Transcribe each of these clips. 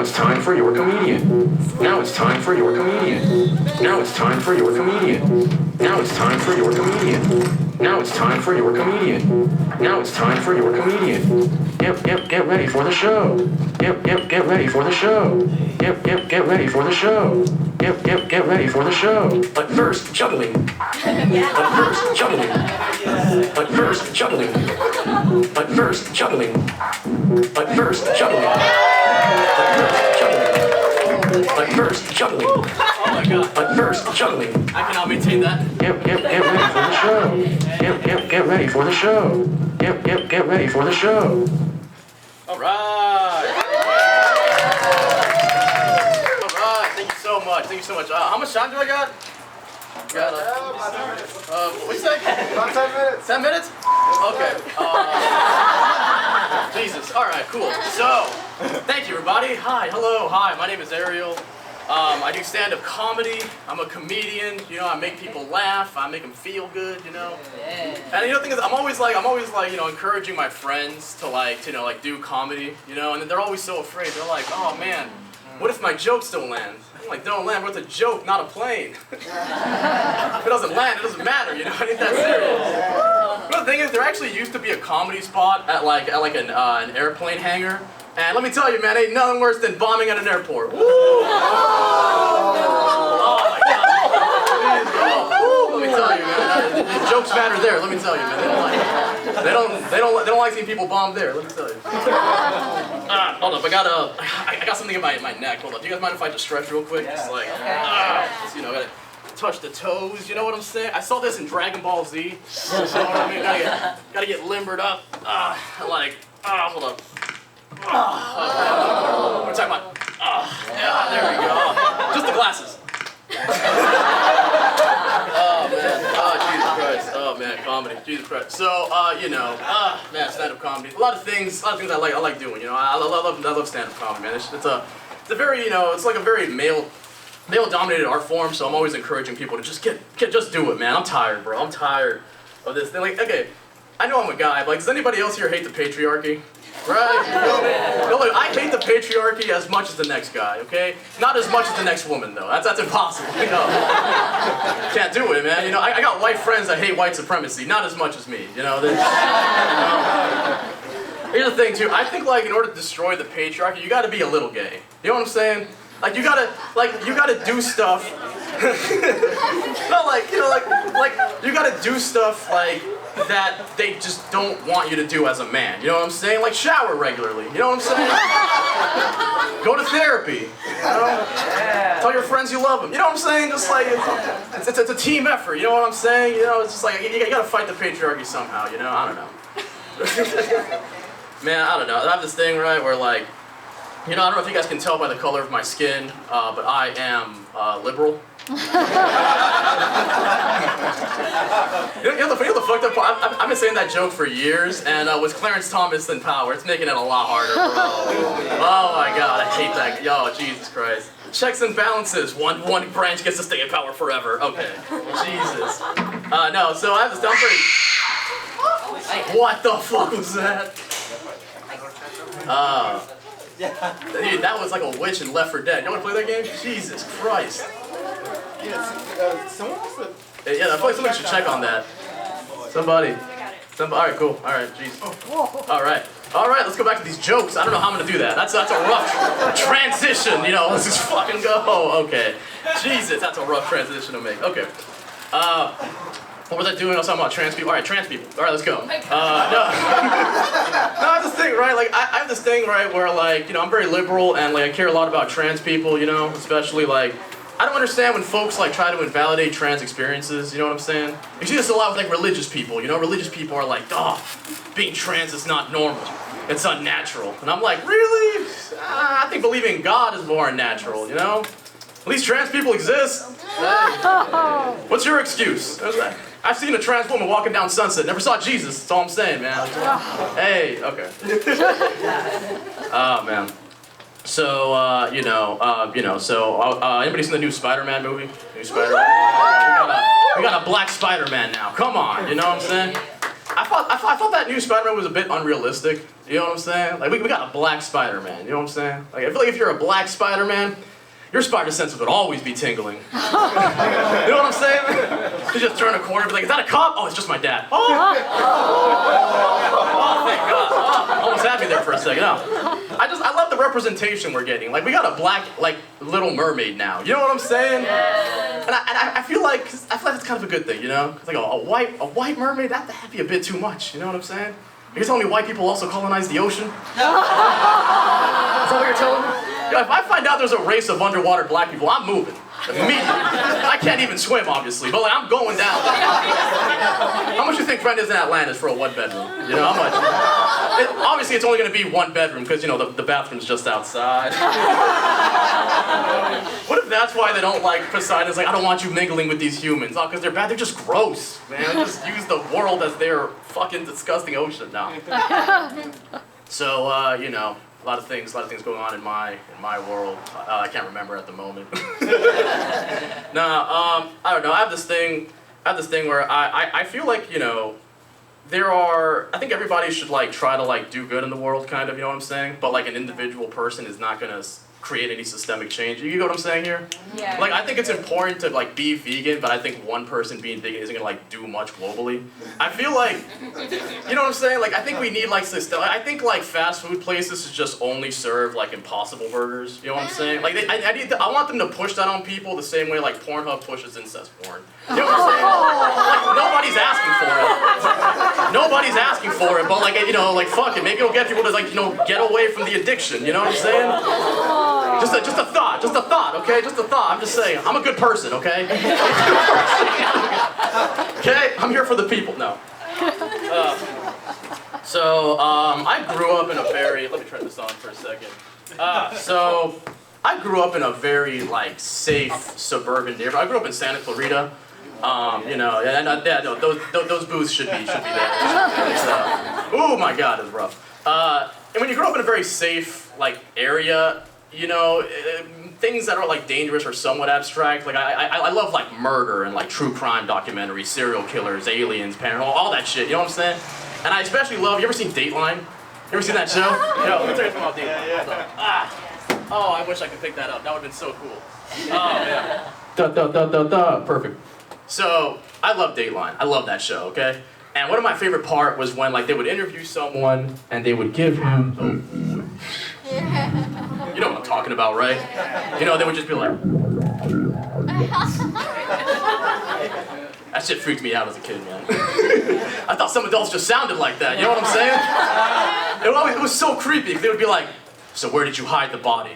it's time for your comedian. Now it's time for your comedian. Now it's time for your comedian. Now it's time for your comedian. Now it's time for your comedian. Now it's time for your comedian. Yep, get ready for the show. Yep, get ready for the show. Yep, get ready for the show. Yep, get ready for the show. But first, juggling. But first, juggling. But first, juggling. But first, juggling. But first, juggling. But first, juggling. Oh my god. But first, juggling. I cannot maintain that. Yep, get ready for the show. Yep, get ready for the show. Yep, get ready for the show. Alright. Alright, thank you so much. Thank you so much. How much time do I got? What'd you say? About 10 minutes. 10 minutes? Okay. Jesus. Alright, cool. So, thank you everybody. Hi, hello, hi, my name is Ariel. I do stand-up comedy. I'm a comedian. You know, I make people laugh. I make them feel good. You know. And the thing is, I'm always like, you know, encouraging my friends to do comedy. You know, and then they're always so afraid. They're like, oh man, what if my jokes don't land? I'm like, don't land. What's a joke? Not a plane. If it doesn't land, it doesn't matter. You know, it ain't that serious. But the thing is, there actually used to be a comedy spot at an airplane hangar. And let me tell you, man, ain't nothing worse than bombing at an airport. Woo! Oh my God! Let me tell you, man, the jokes matter there. Let me tell you, man, they don't like seeing people bomb there. Let me tell you. Hold up, I got something in my neck. Hold up, do you guys mind if I just stretch real quick? Just like, just, you know, gotta touch the toes. You know what I'm saying? I saw this in Dragon Ball Z. You know what I mean? Gotta get limbered up. Hold up. What are you talking about? Yeah, there we go. Just the glasses. Oh man. Oh Jesus Christ. Oh man, comedy. Jesus Christ. So man, stand-up comedy. A lot of things I like doing. You know, I love stand-up comedy, man. It's a very it's like a very male-dominated art form. So I'm always encouraging people to just do it, man. I'm tired, bro. I'm tired of this thing. Like, okay, I know I'm a guy, but like, does anybody else here hate the patriarchy? Right? No, look, I hate the patriarchy as much as the next guy, okay? Not as much as the next woman, though. That's impossible, you know? Can't do it, man. You know, I got white friends that hate white supremacy, not as much as me, you know? Here's the thing, too. I think, like, in order to destroy the patriarchy, you gotta be a little gay. You know what I'm saying? Like, you gotta do stuff. No, you gotta do stuff, like, that they just don't want you to do as a man. You know what I'm saying? Like, shower regularly. You know what I'm saying? Go to therapy. You know? Tell your friends you love them. You know what I'm saying? Just like, it's a team effort. You know what I'm saying? You know, it's just like, you gotta fight the patriarchy somehow, you know? I don't know. Man, I don't know. I have this thing, right, where like, you know, I don't know if you guys can tell by the color of my skin, but I am liberal. You know the fucked up part? I've been saying that joke for years, and with Clarence Thomas in power, it's making it a lot harder, bro. Oh my God, I hate that. Yo, Jesus Christ. Checks and balances. One branch gets to stay in power forever. Okay. Jesus. No, so I have this What the fuck was that? Dude, that was like a witch in Left 4 Dead. You want to play that game? Jesus Christ. Someone else. Yeah, I feel like somebody should check on that. Somebody. Alright, cool. Alright, jeez. Alright, let's go back to these jokes. I don't know how I'm gonna do that. That's a rough transition, you know. Let's just fucking go. Okay. Jesus, that's a rough transition to make. Okay. What was I doing? I was talking about trans people. Alright, trans people. Alright, let's go. No, I have this thing, right? Like, I have this thing, right, where, like, you know, I'm very liberal and, like, I care a lot about trans people, you know, especially, like, I don't understand when folks like try to invalidate trans experiences, you know what I'm saying? You see this a lot with like religious people, you know? Religious people are like, oh, being trans is not normal. It's unnatural. And I'm like, really? I think believing in God is more unnatural, you know? At least trans people exist. What's your excuse? I've seen a trans woman walking down Sunset. Never saw Jesus. That's all I'm saying, man. Hey, okay. Oh, man. So, anybody seen the new Spider-Man movie? New Spider-Man? We got a black Spider-Man now. Come on, you know what I'm saying? I thought that new Spider-Man was a bit unrealistic. You know what I'm saying? Like, we got a black Spider-Man, you know what I'm saying? Like, I feel like if you're a black Spider-Man, your spider senses would always be tingling. You know what I'm saying? You just turn a corner and be like, is that a cop? Oh, it's just my dad. Oh, thank God. Oh, almost had me there for a second. No. I love the representation we're getting. Like, we got a black, like, Little Mermaid now. You know what I'm saying? And I feel like it's kind of a good thing, you know? It's like a white mermaid, that'd be a bit too much. You know what I'm saying? You're telling me white people also colonize the ocean? Is that what you're telling me? Yo, if I find out there's a race of underwater black people, I'm moving. Immediately. I can't even swim, obviously, but like, I'm going down. How much do you think rent is in Atlantis for a one bedroom? You know, how much? Obviously, it's only going to be one bedroom because, you know, the bathroom's just outside. What if that's why they don't like Poseidon's like, I don't want you mingling with these humans? Oh, because they're bad. They're just gross, man. Just use the world as their fucking disgusting ocean now. So, you know, a lot of things going on in my world. I can't remember at the moment. I don't know. I have this thing where I feel like, you know, I think everybody should like try to like do good in the world, kind of, you know what I'm saying? But like an individual person is not gonna create any systemic change. You know what I'm saying here? Yeah. Like, I think it's important to like be vegan, but I think one person being vegan isn't gonna like do much globally. I feel like, you know what I'm saying? Like, I think we need like system. I think like fast food places should just only serve like Impossible Burgers. You know what I'm saying? Like, I want them to push that on people the same way like Pornhub pushes incest porn. You know what I'm saying? Like, nobody's asking for it. Nobody's asking for it, but like, you know, like fuck it. Maybe it'll get people to like, you know, get away from the addiction. You know what I'm saying? Just a thought, okay? Just a thought. I'm just saying, I'm a good person, okay? Okay? I'm here for the people. No. I grew up in a very, let me try this on for a second. I grew up in a very, like, safe suburban neighborhood. I grew up in Santa Clarita. You know, no, those booths should be there. Oh my God, it's rough. And when you grow up in a very safe, like, area, you know, things that are like dangerous or somewhat abstract. Like I love like murder and like true crime documentaries, serial killers, aliens, paranormal, all that shit. You know what I'm saying? And I especially love. You ever seen Dateline? You ever seen that show? Yo, let me tell you something about Dateline. Yeah. Oh, I wish I could pick that up. That would have been so cool. Oh man. Perfect. So I love Dateline. I love that show. Okay. And one of my favorite part was when like they would interview someone and they would give him. You know what I'm talking about, right? You know, they would just be like... That shit freaked me out as a kid, man. I thought some adults just sounded like that, you know what I'm saying? It was so creepy, they would be like, so where did you hide the body?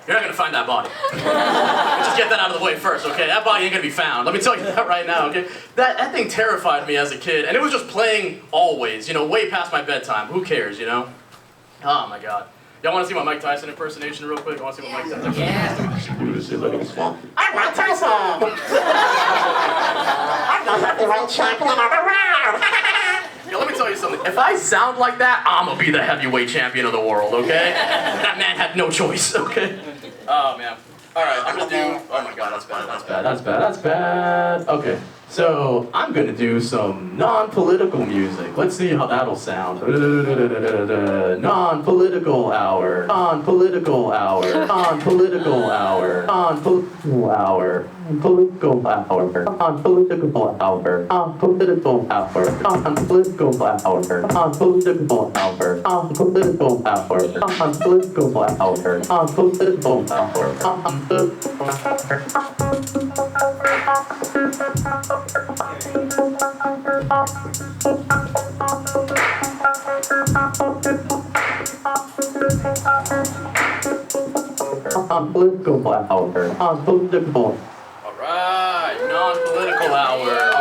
You're not gonna find that body. Just get that out of the way first, okay? That body ain't gonna be found. Let me tell you that right now, okay? That thing terrified me as a kid, and it was just playing always, you know, way past my bedtime. Who cares, you know? Oh my God. Y'all wanna see my Mike Tyson impersonation real quick? Wanna see what Mike Tyson? Yeah. I'm Mike Tyson! I'm the heavyweight champion of the world! Yo, let me tell you something. If I sound like that, I'm gonna be the heavyweight champion of the world, okay? That man had no choice, okay? Oh, man. All right, I'm gonna do... Oh, my God, that's bad. Okay, so I'm gonna do some non-political music. Let's see how that'll sound. Non-political hour. Non-political hour. Non-political hour. Non-political hour. Political hour. Non-political hour. Non-political hour. Non-political hour. Non-political hour. Non-political hour. Non-political hour. Non-political hour. Non-political hour. Non-political. All right, non-political hour.